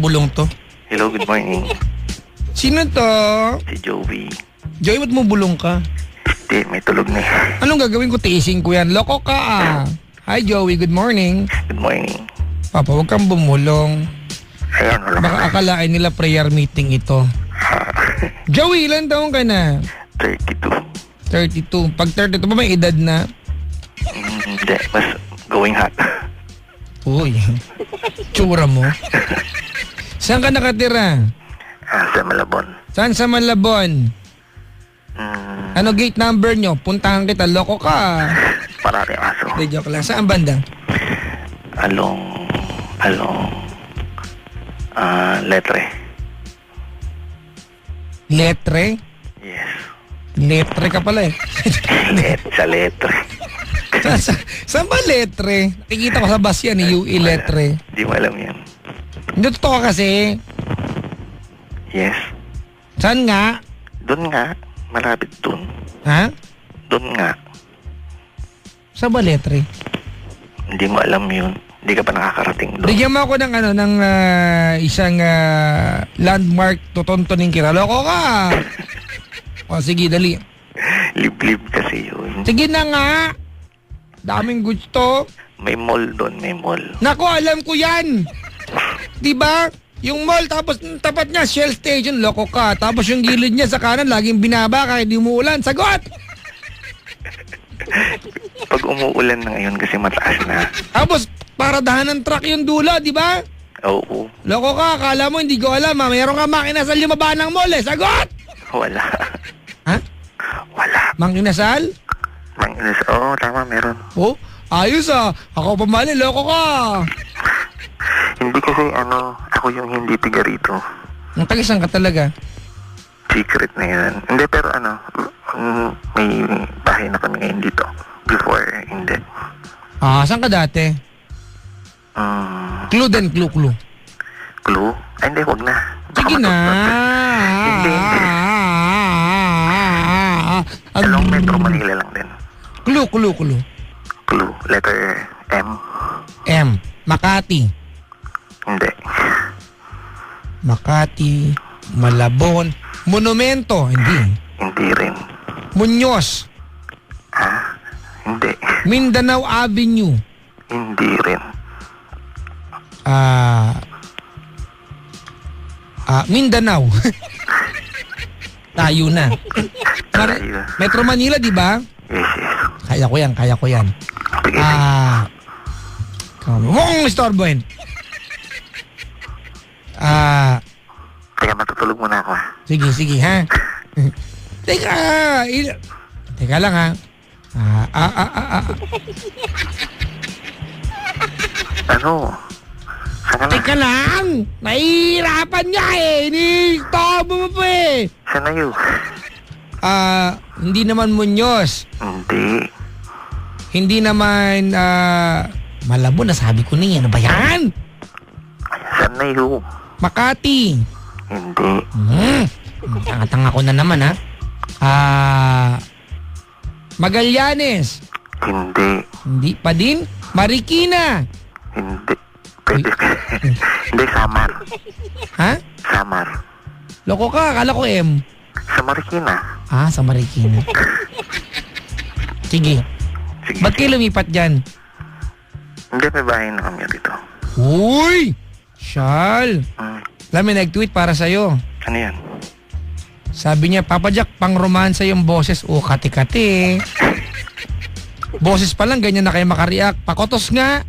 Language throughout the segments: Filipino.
bulong to? Hello, good morning. Sino to? Si Joey. Joey, ba't mo bulong ka? Hindi, may tulog na eh. Anong gagawin ko? Tiisin ko yan. Loko ka ah. Hi Joey, good morning. Good morning. Papa, huwag kang bumulong. Ayan, wala Baka ka. akalain nila prayer meeting ito. Joey, ilan taong ka na? 32. 32. Pag 32 ba may edad na? Hindi, mas going hot. Uy, tsura mo. Saan ka nakatira? Sa Malabon. Saan sa Malabon? Ano gate number nyo? Puntahan kita, loko ka. Parating aso. Hindi, joke lang. Saan banda? Along, letre. Letre? Yes. Letre ka pala eh. Sa letre. Saan ba letre? Nakikita ko sa bus yan, UE letre. Di mo alam yan. Hindi totoo kasi. Yes. Saan nga? Doon nga. Malapit doon. Ha? Doon nga. Saan ba letre? Hindi mo alam yun. Hindi ka pa nakakarating doon. Bigyan mo ako ng ng isang landmark tutuntunin kita. Loko ka. O sige, dali. Liblib kasi yun. Sige na nga. Daming gusto. May mall doon, may mall. Nako, alam ko yan. Diba? Yung mall, tapos tapat niya, Shell Station, loko ka. Tapos yung gilid niya sa kanan, laging binaba kahit di umuulan. Sagot! Pag umuulan na ngayon kasi mataas na. Tapos, paradahan ng truck yung dulo, di ba? Oo. Loko ka, akala mo hindi ko alam ha. Mayroon ka makinasal yung baba ng mall eh. Sagot! Wala. Ha? Wala. Makinasal? Oo, tama, meron. Oh, ayos ah. Ako pa mali, loko ka. Hindi kasi ako yung hindi tiga rito. Ang tagisan ka talaga. Secret na yan. Hindi, pero may bahay na kami ngayon dito. Before, hindi. Ah, saan ka dati? Clue din, clue. Clue? Ay, hindi, wag na. Sige na. Hindi. Along Metro Manila lang din. Clue. Clue. Letter M. M. Makati. Hindi. Makati. Malabon. Monumento. Hindi. Hindi rin. Muñoz. Ha? Hindi. Mindanao Avenue. Hindi rin. Mindanao. Tayo na. Tayo. Metro Manila, di ba? Yes. Kaya ko yan. Sige. Mong istorbohin. Teka, matutulog muna ako. Sige, ha? Teka lang, ha? Ano? Saan ka na? Teka lang! Nahihirapan niya eh! Tobo mo pa eh! Saan na yun? Hindi naman Muñoz. Hindi. Hindi naman, Malabon, nasabi ko na yan. Ano ba yan? Saan na yun? Makati. Hindi. Tanga-tanga ko na naman, ha? Magallanes. Hindi. Hindi pa din. Marikina. Hindi. Pwede. Hindi, Samar. Ha? Samar. Loko ka, akala ko M. Sa Marikina. Sa Marikina. Sige. Sige. Ba't kayo lumipat dyan? Hindi, may bahay na kami dito. Uy! Shal! Alam mo, nag-tweet para sa'yo. Ano yan? Sabi niya, Papa Jack, pang romansa yung boses. Kati-kati. Boses pa lang, ganyan na kayo makareact. Pakotos nga.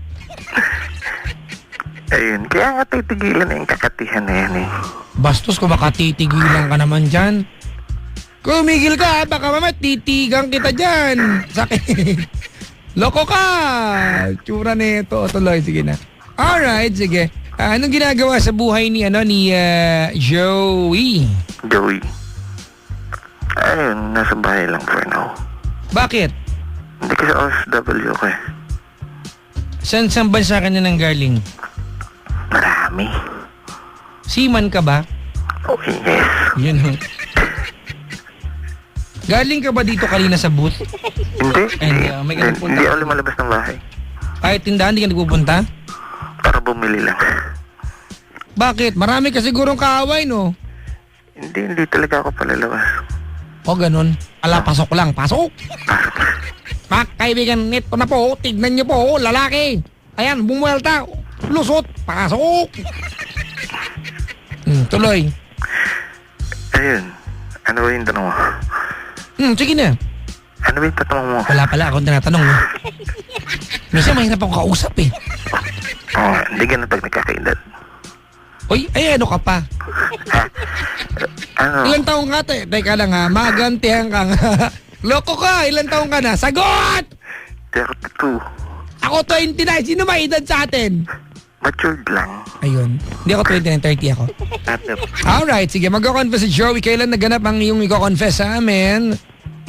Ayun, kaya nga titigilan na yung kakatihan na yan eh. Bastos ko, baka titigilan ka naman dyan. Kumigil ka, baka mamaya titigang kita dyan. Sakit. Loko ka. Tsura nito. Tuloy, sige na. Alright, sige. Anong ginagawa sa buhay ni Joey? Joey. Ayun, nasa bahay lang for now. Bakit? Hindi kasi OFW ko eh. Saan bansa ka na ng galing? Marami. Seaman ka ba? Oh, yes. Yun ho. Galing ka ba dito kanina sa booth? Hindi. May ganun punta. Hindi ako lumalabas ng bahay. Kahit tindahan, hindi ka nagpupunta? Para bumili lang. Bakit? Marami ka sigurong kaaway, no? Hindi talaga ako palalabas. O ganun. Ala, pasok lang. Pasok! Mga kaibigan, ito na po. Tignan niyo po, lalaki. Ayan, bumuelta. Lusot. Pasok! Tuloy. Ayun. Ano ba yung tanong mo? Sige na. Ano ba yung tanong mo? Wala pala akong tinatanong. No? Minsan mahirap akong kausap eh. Hindi ganun pag nagkakaedad. Uy, ay ano ka pa? Ano? Ilan taong ka? Teka lang ha, magantihan ka nga. Loko ka, ilan taong ka na? Sagot! 32. Ako 29, sino may edad sa atin? Matured lang. Ayun, hindi ako 29, 30 ako. Alright, sige, mag-confess si Joey. Kailan naganap ang iyong i-confess sa amin?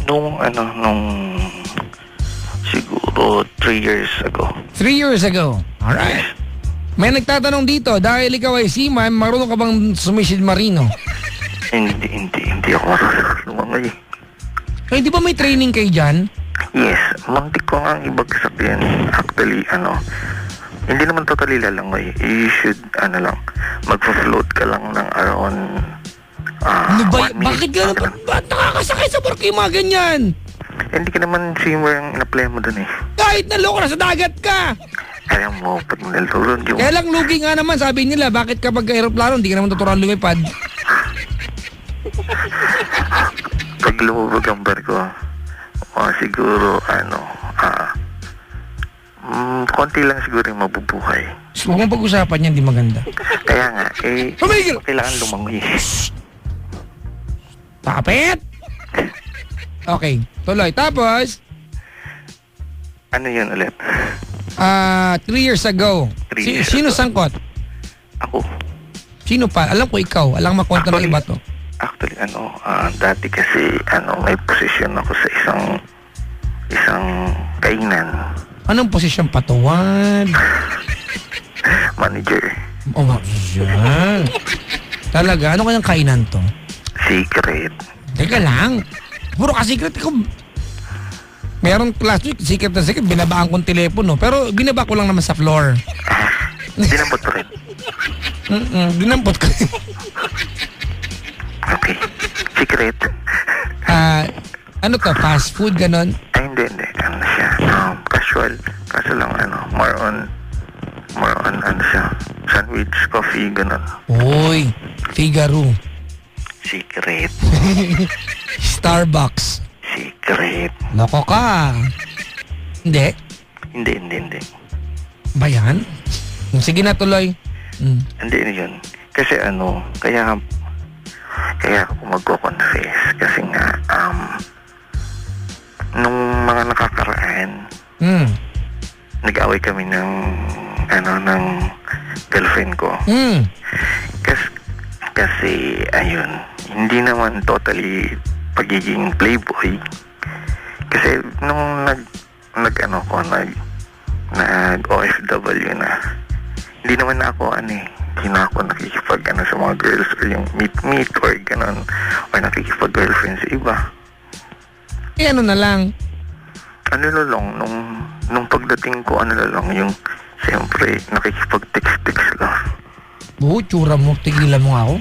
Nung siguro 3 years ago. 3 years ago. Alright. May nagtatanong dito, dahil ikaw ay seaman, marunong ka bang sumisid marino? Hindi ako marunong lumangoy. Ay, di ba may training kayo dyan? Yes, muntik ko nga ang ibagsak yan. Actually, hindi naman totally lalangoy. You should, magpa-float ka lang ng around, Ano ba? 1 minute. Bakit gano'n? Ba't nakakasakay sa barko yung mga ganyan? Hindi ka naman swimmer ang in-apply mo dun eh. Kahit naloko na sa dagat ka! Alam mo, pag nalulun yung... Kaya lang lugi nga naman, sabi nila, bakit kapag aeroplano, hindi ka naman tuturuan lumipad? Pag lumubog ang barko, siguro, konti lang siguro yung mabubuhay. Huwag mong pag-usapan yan, di maganda. Kaya nga, Tumigil! kailangan lumangoy. Tapit! Okay, tuloy. Tapos, Ano yun ulit? 3 years ago. 3 years Sino ago. sangkot? Ako. Sino pa? Alam ko ikaw. Alam makwento ng iba to. Actually, dati kasi, may posisyon ako sa isang kainan. Anong posisyon? Patuwad? Manager. Oh, yan. Talaga? Ano kayang kainan to? Secret. Teka lang. Puro ka secret ko. Meron last week, secret na secret, binabaan kong telepono. Pero binaba ko lang naman sa floor. Dinambot ko rin. Dinampot ko. Okay. Secret. Ano to? Fast food, ganon? Ay, hindi. Ano siya? Casual. Kaso lang, more on, siya? Sandwich, coffee, ganon. Uy, Figaro. Secret. Starbucks. Secret. Loko ka. Hindi? Hindi. Ba yan? Sige na, tuloy. Hindi yun. Kasi kaya ako magko-confess. Kasi nga, nung mga nakakaraan, nag-away kami ng girlfriend ko. Kasi, ayun, hindi naman totally pagiging playboy. Kasi nung nag-OFW na, hindi naman ako hindi na ako nakikipag sa mga girls or yung meet or ganon, or nakikipag-girlfriend sa iba. Eh, ano na lang? Ano na lang, nung pagdating ko, yung siyempre, nakikipag-text lang. Tsura mo, tigilan mo ako.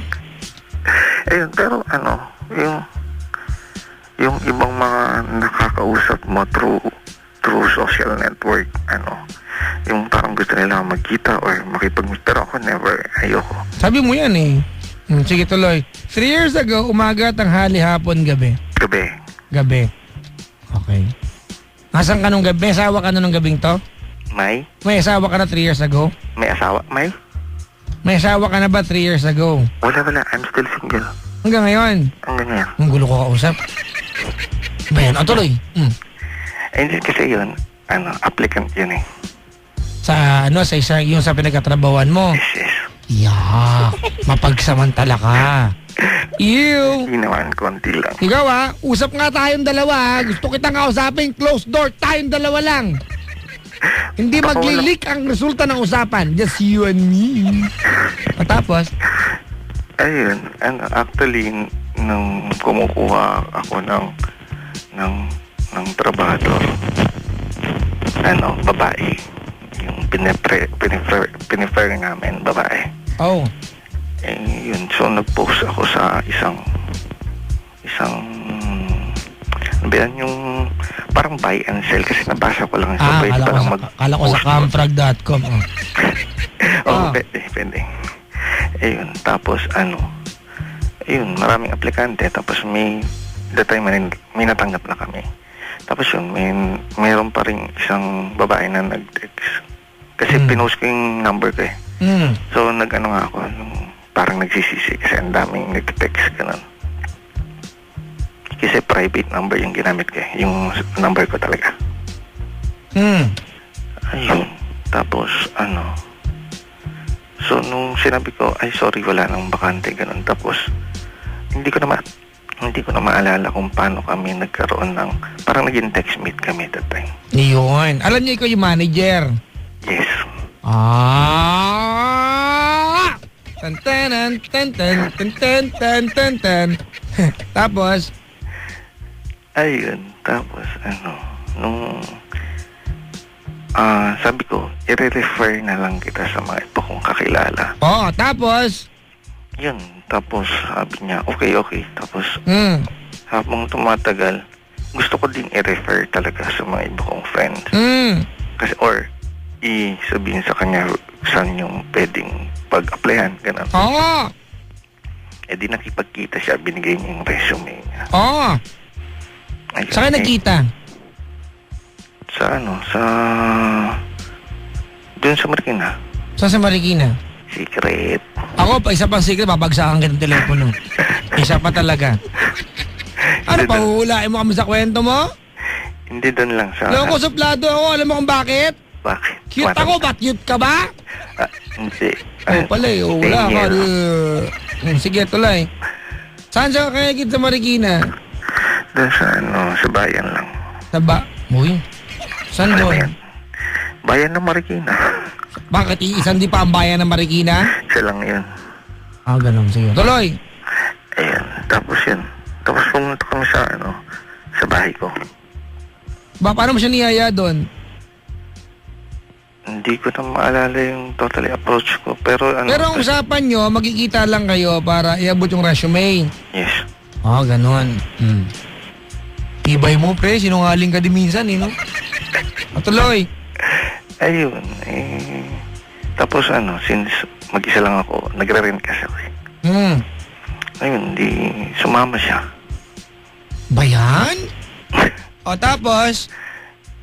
Ayun, pero yung ibang mga nakakausap mo through social network, yung parang gusto nila magkita or makipag-meet, pero ako never, ayoko. Sabi mo yan eh. Sige, tuloy. 3 years ago, umaga, tanghali, hapon, gabi. Gabi. Okay. Nasaan ka nung gabi? May asawa ka na nung gabing to? May asawa ka na 3 years ago? May asawa? May asawa ka na ba 3 years ago? Wala. I'm still single. Hanggang ngayon? Hanggang ngayon. Ang gulo ko kausap. Bayan, tuloy. Hindi kasi yun, applicant yun eh. Sa isa, yung sa pinagkatrabawan mo? Yes. Yeah, mapagsamantala ka. Ew! Hindi naman, konti lang. Ikaw usap nga tayong dalawa. Gusto kitang kausapin, closed door, tayong dalawa lang. Hindi magli-leak ang resulta ng usapan. Just you and me. Matapos? Ayun, actually, nung kumukuha ako ng trabahador, babae. Yung pinifer namin, babae. Oh. Yun. So, nag-post ako sa isang, ano ba yan, yung parang buy and sell kasi nabasa ko lang. So, pwede pa lang kala ko sa camfrag.com. Pwede. Ayun, tapos ayun, maraming aplikante. Tapos that time may natanggap na kami. Tapos yun, mayroon pa rin isang babae na nag-text. Kasi pinost ko yung number ko eh. So, nga ako, parang nagsisisi kasi ang daming nag-text, ganun. Kasi private number yung ginamit ko eh, yung number ko talaga. Ayun, tapos so, nung sinabi ko, ay sorry, wala nang bakante, ganun. Tapos, hindi ko na maalala kung paano kami nagkaroon ng, parang naging text meet kami that time. Yun. Alam niyo, ikaw yung manager. Yes. Tan. Tapos, ayun, tapos nung sabi ko, i-refer na lang kita sa mga iba kong kakilala. tapos, yun, tapos sabi niya, okay. Tapos, habang tumatagal, gusto ko din i-refer talaga sa mga iba kong friends. Kasi, or, i-sabihin sa kanya saan yung pwedeng pag-applyan, gano'n. Di nakipagkita siya, binigay niya yung resume niya. Ayun, saan ka nagkita? Doon sa Marikina. Saan sa Marikina? Secret. Ako, isa pang secret, babagsakan kita ng telepono. Isa pa talaga. Pahuhulain mo kami sa kwento mo? Hindi doon lang sa... Loko, suplado ako. Alam mo kung bakit? Bakit? Cute ako, ba't cute ka ba? Hindi. Pala eh, wala ka. Sige, tuloy. Saan siya kayagid sa Marikina? Doon sa bayan lang. Uy, saan doon? Bayan ng Marikina. Bakit iisang di pa ang bayan ng Marikina? Siya lang yun. Ganun, sige. Tuloy! Ayan, tapos yun. Tapos pumunta kami sa bahay ko. Paano mo siya niyaya doon? Hindi ko na maalala yung totally approach ko. Pero ang usapan nyo, magkikita lang kayo para iabot yung resume. Yes. Ganun. Tibay mo, pre. Sinungaling ka din minsan, no? Tuloy. Ayun, tapos since mag-isa lang ako, nagre-rent kasi ako eh. Ayun, sumama siya. Bayan? Tapos?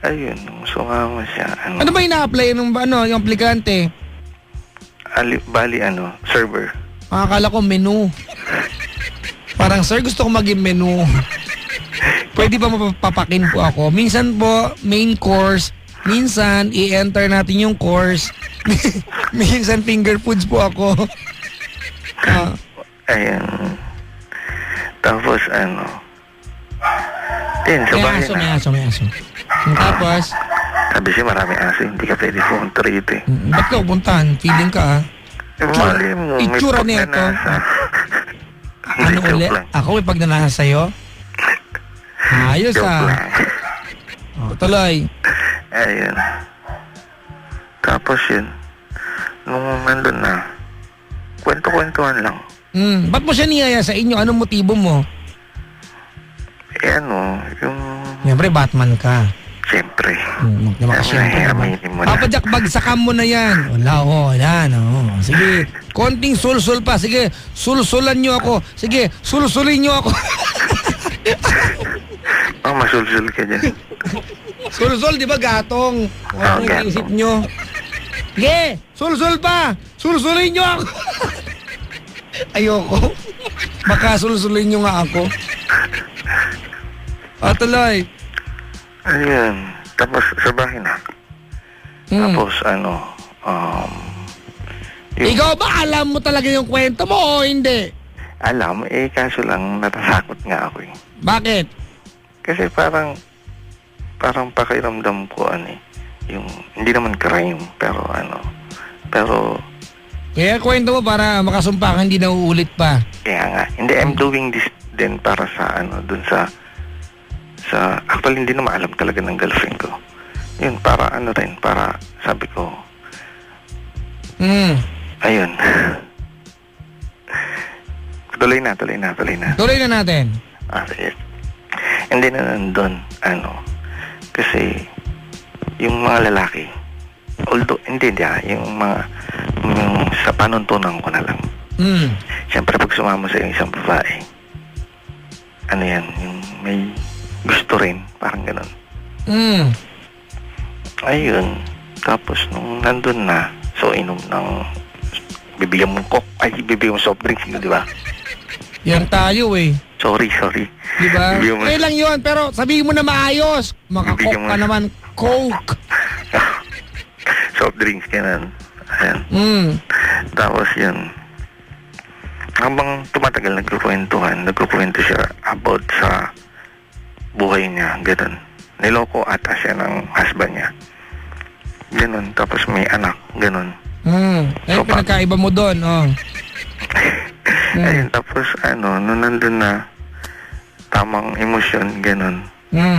Ayun, sumama siya. Ano ba ina-apply yung aplikante? Bali, server. Akala ko menu. Parang, sir, gusto ko maging menu. Pwede ba mapapakin po ako? Minsan po, main course. Minsan, i-enter natin yung course. Minsan, finger foods po ako. Ayun. Tapos, sa bahay may aso. Tapos, sabi siya, maraming aso, hindi ka pwede phone trade eh. Ba't ka upuntahan? Feeling ka, Mali mo, may itsura nito. pagnanasa. Ano ulit? Ako may pagnanasa sa'yo? Ayos Joke lang. Tuloy. Ayun. Tapos yun, nung nandun na, kwento-kwentuhan lang. Ba't mo siya niyaya sa inyo? Anong motibo mo? Yung... Siyempre, Batman ka. Siyempre. Papadyak, bagsakan mo na yan. Wala. Sige, konting sul-sul pa. Sige, sul-sulan nyo ako. Sige, sul-sulin nyo ako. Masul-sul ka dyan. Sul-sul, di ba gatong? Ano yung isip nyo? Sige, sul-sul pa. Sul-sulin nyo ako. Ayoko. Baka sul-sulin nyo nga ako. Tuloy. Ayun. Tapos sa bahay na. Tapos Ikaw ba alam mo talaga yung kwento mo o hindi? Alam, kaso lang natatakot nga ako eh. Bakit? Kasi parang pakiramdam ko yung hindi naman crime pero Kaya kwento mo para makasumpa ka, hindi na uulit pa. Kaya nga, hindi, I'm doing this din para sa dun sa actually hindi na maalam talaga ng girlfriend ko. Yun, para rin, para sabi ko, ayun. Tuloy na. Tuloy na natin. Sige. Hindi na nandun, kasi yung mga lalaki, although, hindi, yung sa panuntunan ko na lang. Siyempre, pag sumama sa isang babae, yan, yung may gusto rin, parang ganun. Ayun, tapos nung nandun na, so inom ng, bibigyan mong bibigyan mong soft drinks, di ba? Yan tayo eh. Sorry. Diba? Okay lang yun, pero sabihin mo na maayos. Makakok ka naman. Coke. Soft drinks, ganun. Ayan. Tapos yun. Habang tumatagal, nagkukwento siya about sa buhay niya, ganun. Niloko ata siya ng husband niya. Ganun. Tapos may anak, ganun. So, pinagkaiba mo doon, Ayun, tapos nung nandun na, tamang emosyon, ganun.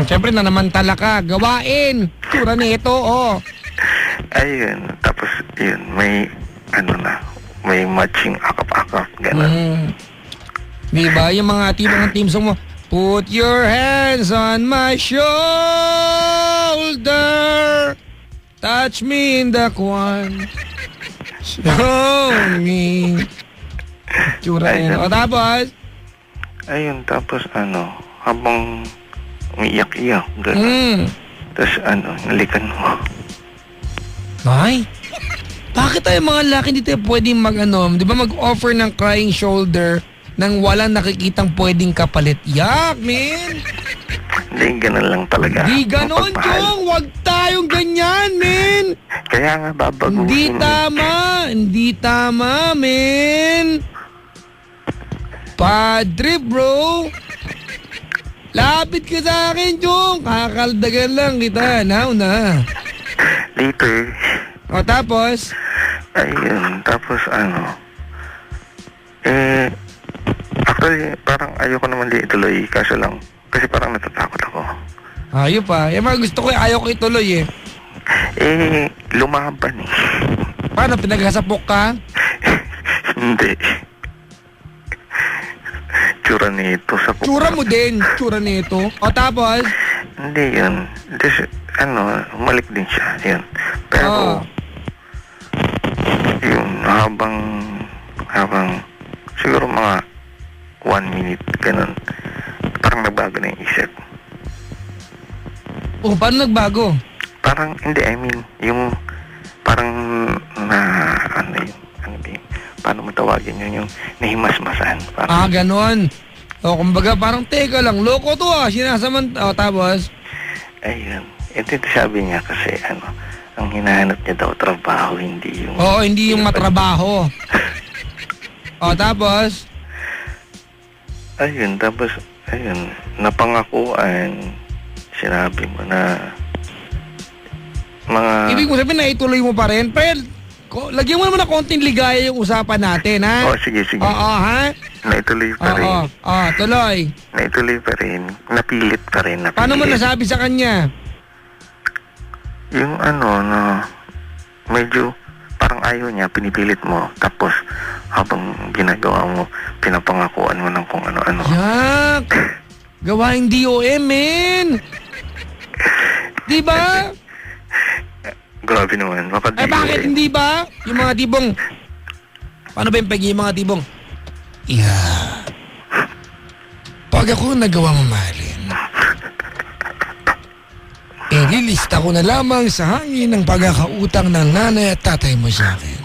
Siyempre na naman ka. Gawain. Tura nito, Ayun, tapos yun, may may matching akap-akap, ganun. Diba, yung mga team song mo, put your hands on my shoulder, touch me in the kwan, show me. Tura nito. Tapos? Ayun, tapos habang umiiyak-iyak, gano'n. Tapos nalikan mo. Ay? Bakit tayo mga lalaki hindi tayo pwedeng di ba mag-offer ng crying shoulder nang walang nakikitang pwedeng kapalit? Yak, man! Hindi, ganun lang talaga. Di ganon, Chong! Huwag tayong ganyan, man! Kaya nga, babaguhin. Hindi tama, man! Padre, bro! Lapit ka sa akin, Chong! Kakaldagan lang kita. Now na. Later. Tapos? Ayun, tapos actually, parang ayoko naman di ituloy, kaso lang, kasi parang natatakot ako. Ayaw pa. Yung mga gusto ko, ayaw ko ituloy Lumaban eh. Paano, pinaghasapok ka? Hindi. Tsura nito sa puka. Tsura mo din, tsura nito. Tapos? Hindi yun. Just, umalik din siya. Yun. Pero, yun, habang, siguro mga 1 minute, ganun. Parang nagbago na yung isip. Paano nagbago? Parang, hindi, yung, parang, paano mo tawagin yun, yung nahimasmasan. Ganon. Kumbaga, parang teka lang, loko to tapos? Ayun. Ito sabi niya kasi, ang hinahanap niya daw trabaho, hindi yung... hindi yung matrabaho. Tapos? Ayun, napangakuan, sinabi mo na mga... Ibig mo sabihin na ituloy mo pa rin, pero lagyan mo naman na konting ligaya yung usapan natin, ha? Sige. Ha? Naituloy pa rin. Tuloy. Naituloy pa rin. Napilit pa rin. Paano mo nasabi sa kanya? Yung medyo parang ayaw niya, pinipilit mo. Tapos, habang ginagawa mo, pinapangakuan mo ng kung ano-ano. Yak! Gawaing DOM, men! Diba? Grabe naman. Bakit hindi ba? Yung mga tibong... Paano ba yung pegi yung mga tibong? Pag ako nagawa mamahalin, lilista ko na lamang sa hangin ng pagkakautang ng nanay at tatay mo sa akin.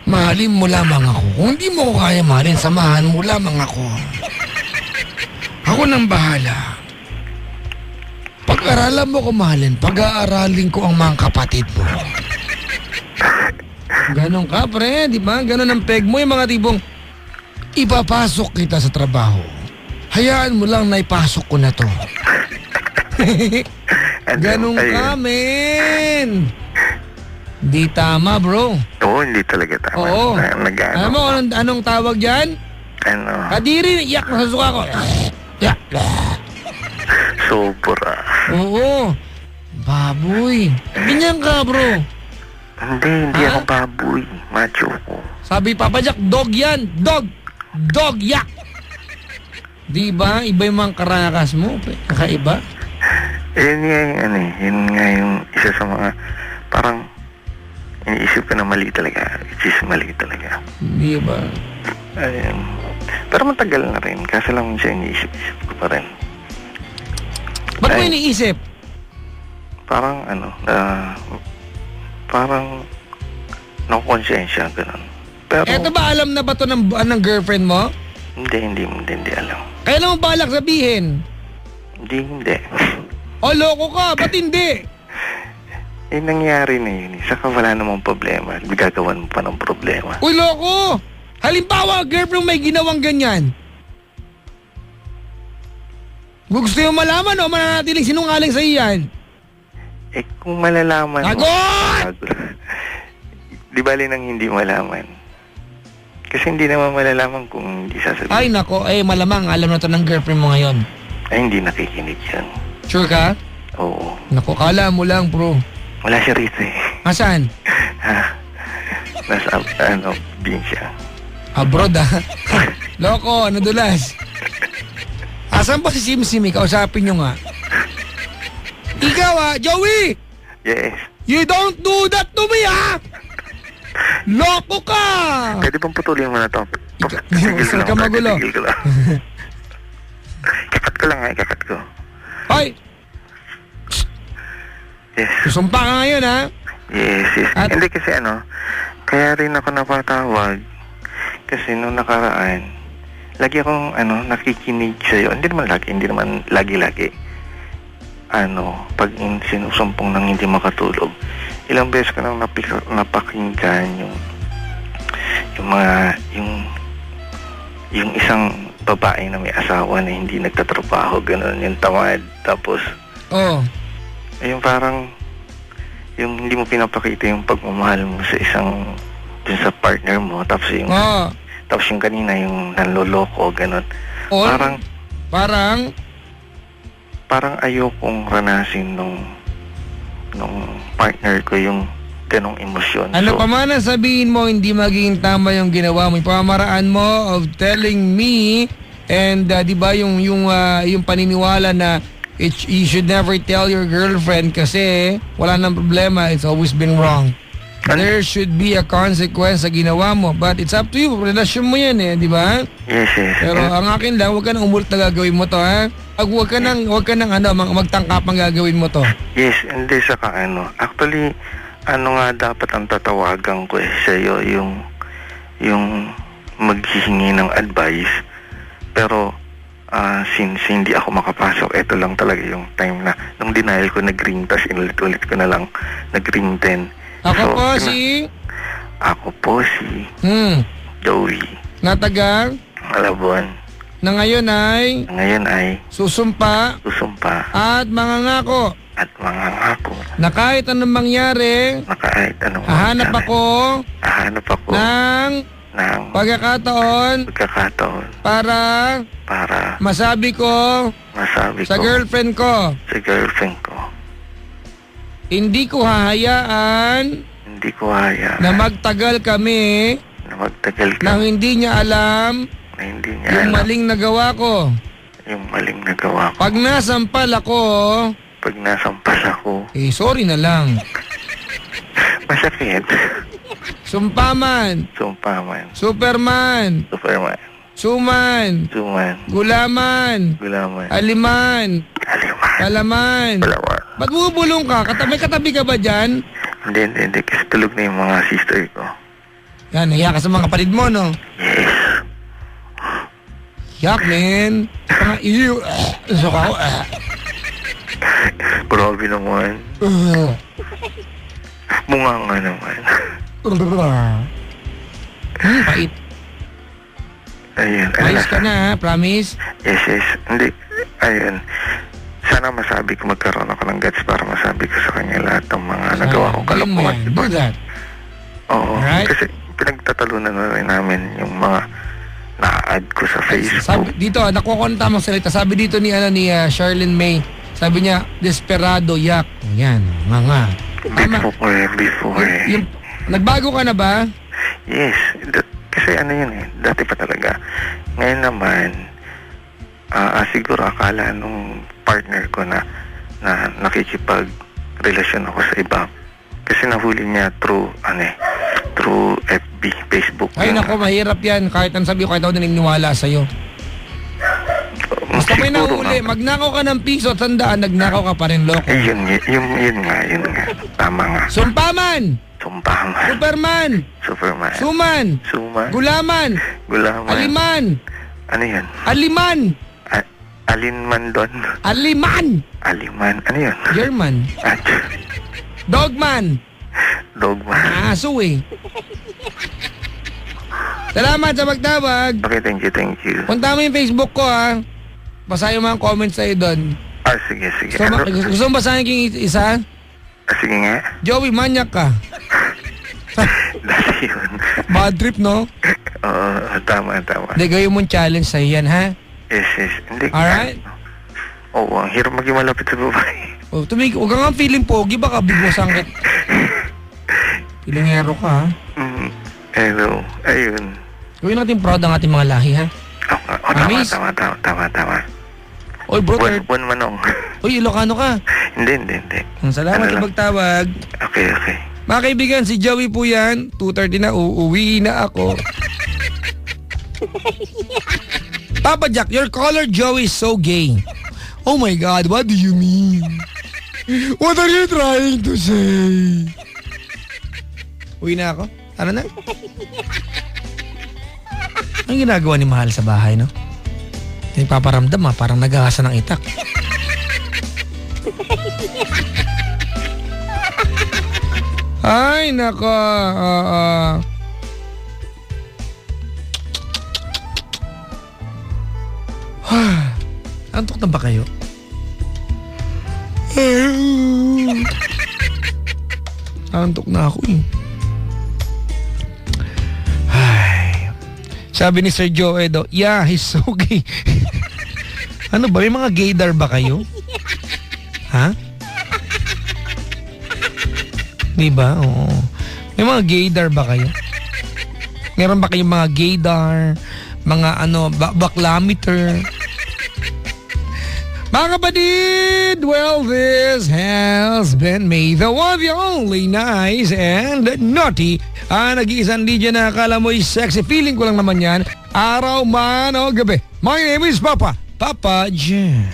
Mahalin mo lamang ako. Kung hindi mo ko kaya mahalin, samahan mo lamang ako. Ako nang bahala. Pag-aralan mo ko mahalin, pag-aaralin ko ang mga kapatid mo. Ganon ka, pre, di ba? Ganon ang peg mo, yung mga tibong ipapasok kita sa trabaho. Hayaan mo lang na ipasok ko na to. Ganon ka, men. Di tama, bro. Oo, hindi talaga tama. Oo. Alam mo anong tawag yan? Kadiri, iyak na sa suka ko. Iyak. Sobra. Oo. Baboy. Ganyan ka, bro. Hindi ako baboy. Macho ko. Sabi Papa Jack, dog yan. Dog. Dog yak! Di ba? Iba yung mga karakas mo. Kakaiba. Yun nga yung ano eh. Yun nga yung isa sa mga parang iniisip ko na mali talaga. Which is mali talaga. Di ba? Ayun. Pero matagal na rin. Kasi lang siya iniisip-isip ko pa rin. Ba't mo iniisip? Parang ano, parang nakonsensya, ganun. Pero, Eto ba, alam na ba to ng girlfriend mo? hindi alam. Kailan mo balak sabihin? Hindi. O, loko ka, ba't hindi? Nangyari na yun. Saka wala namang problema. Gagawan mo pa ng problema. Uy, loko! Halimbawa, girlfriend may ginawang ganyan. Gusto yung malaman o mananatiling sinungaling sa iyan? Kung malalaman mo... Agot! Di bali nang hindi malaman. Kasi hindi naman malalaman kung hindi sasabihin. Ay, nako. Malamang alam na to ng girlfriend mo ngayon. Hindi nakikinig yan. Sure ka? Oo. Nako, kala mo lang, bro. Wala siya rito eh. Asan? Nasa, bin siya. Abroad, ha? Loko, nadulas. Asan ba si Simsimi? Kausapin nyo nga. Ikaw, Joey! Yes. You don't do that to me, ha? Loko ka! Pwede bang putulin mo na to? Huwag ka magulo. Tigil ko lang. Kakat ko lang kakat ko. Hoy! Yes. Susumpa ka ngayon, ha? Yes. Hindi kasi kaya rin ako napatawag. Kasi nung nakaraan, lagi akong nakikinig sa'yo. Hindi naman lagi-lagi. Pag sinusumpong nang hindi makatulog, ilang beses ko nang napakinggan yung isang babae na may asawa na hindi nagtatrabaho, gano'n, yung tamad. Tapos, yung parang, yung hindi mo pinapakita yung pagmamahal mo sa dun sa partner mo. Tapos yung kanina, yung nanloloko, gano'n. Parang ayokong ranasin nung partner ko yung ganong emosyon. Ano pa man ang sabihin mo, hindi magiging tama yung ginawa mo. Yung pamaraan mo of telling me and di ba yung paniniwala na you should never tell your girlfriend kasi wala nang problema, it's always been wrong. There should be a consequence sa ginawa mo, but it's up to you. Relasyon mo yan di ba? Yes. Pero ang akin lang, huwag ka nang umulit na gagawin mo to, ha? Huwag ka nang magtangkapang gagawin mo to. Yes, hindi saka actually, nga dapat ang tatawagan ko sa'yo, yung maghihingi ng advice. Pero, since hindi ako makapasok, ito lang talaga yung time na, nung denial ko nag-ring, tas inulit-ulit ko na lang nag-ring din. Ako po si Joey. Na taga Malabon. Na ngayon ay susumpa at mangangako na kahit anong mangyari, hahanap ako ng pagkakataon para masabi ko sa girlfriend ko. Hindi ko hahayaan na magtagal kami nang hindi niya alam yung maling nagawa ko. Pag nasampal ako, sorry na lang. Masakit. Sumpaman. Superman. Suman. Gulaman. Aliman. Kalaman. Ba't bubulong ka? May katabi ka ba dyan? Hindi. Kasi tulog na yung mga sister ko. Yan, nahiya ka sa mga kapatid mo, no? Yes. Yak, man. Mga iyo. Sok ako. Grabe naman. Bunga nga naman. Pait. Ayun. Ayos ka na, ha? Promise? Yes. Hindi. Ayun. Sana masabi ko, magkaroon ako ng guts para masabi ko sa kanya lahat ng mga nagawa kong kalokohan. Do that. Oo. Right? Kasi pinagtatalunan na rin namin yung mga na-add ko sa Facebook. Sabi, dito, nakuha ko ng tamang salita. Sabi dito ni Charlene May, sabi niya, desperado, yak. Yan, mga. Before. Nagbago ka na ba? Yes. Kasi yun dati pa talaga. Ngayon naman, siguro akala nung partner ko na nakikipag-relasyon ako sa iba. Kasi nahuli niya through FB, Facebook. Ay, nako, mahirap yan. Kahit ang sabi ko, kahit ako naniniwala sa'yo. Basta may nahuli, magnakaw ka ng piso at sandaan, nagnakaw ka pa rin, loko. Yun nga. Tama nga. Sumpaman! Sumpaman. Superman! Suman! Gulaman! Aliman! Ano yan? Aliman! Alinman doon. Aliman! Ano yan? German! Dogman! Aso eh. Salamat sa pagtawag. Okay, thank you. Punta mo yung Facebook ko, ha. Basahin mo ang comments sa'yo doon. Sige. Gusto mo basahin yung isa? Sige nga. Joey, manyak ka. Dati yun. Bad trip, no? Oo, tama. Hindi, gawin mong challenge sa'yo yan, ha? Yes. Hindi. Alright? Oo, ang hirap maging malapit sa babae. Oh, huwag ka nga feeling pogi, baka bigla sangkit. Pilingero ka, ha? Hello, ayun. Gawin natin proud ang ating mga lahi, ha? Tama. Oy, bro, Buwan manong. Uy, Ilocano ka. Hindi. Salamat sa pagtawag. Okay. Mga kaibigan, si Joey po yan. 2:30 na, uuwi na ako. Papa Jack, your caller Joey is so gay. Oh my God, what do you mean? What are you trying to say? Uwi na ako? Tara na. Ang ginagawa ni Mahal sa bahay, no? Nagpaparamdam, parang nag-aasa ng itak. Ay, nako. Antok na ba kayo? Antok na ako eh. Ay. Sabi ni Sir Joe Edo, yeah, he's so gay. Ano ba? May mga gaydar ba kayo? Ha? Di ba? Oo. May mga gaydar ba kayo? Meron ba kayong mga gaydar? Mga baklameter? Mga kapatid, well, this has been me, the one, the only nice and naughty. Nag-iisang DJ na akala mo'y sexy. Feeling ko lang naman yan. Araw man o gabi. My name is Papa Jan.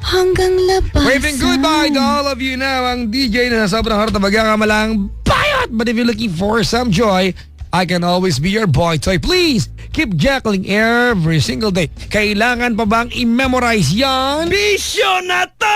Hanggang labas. Waving goodbye to all of you now. Ang DJ na sobrang harta magkakamalang bayot. But if you're looking for some joy, I can always be your boy toy. Please, keep jackling every single day. Kailangan pa bang i-memorize yan? Bisyo na to!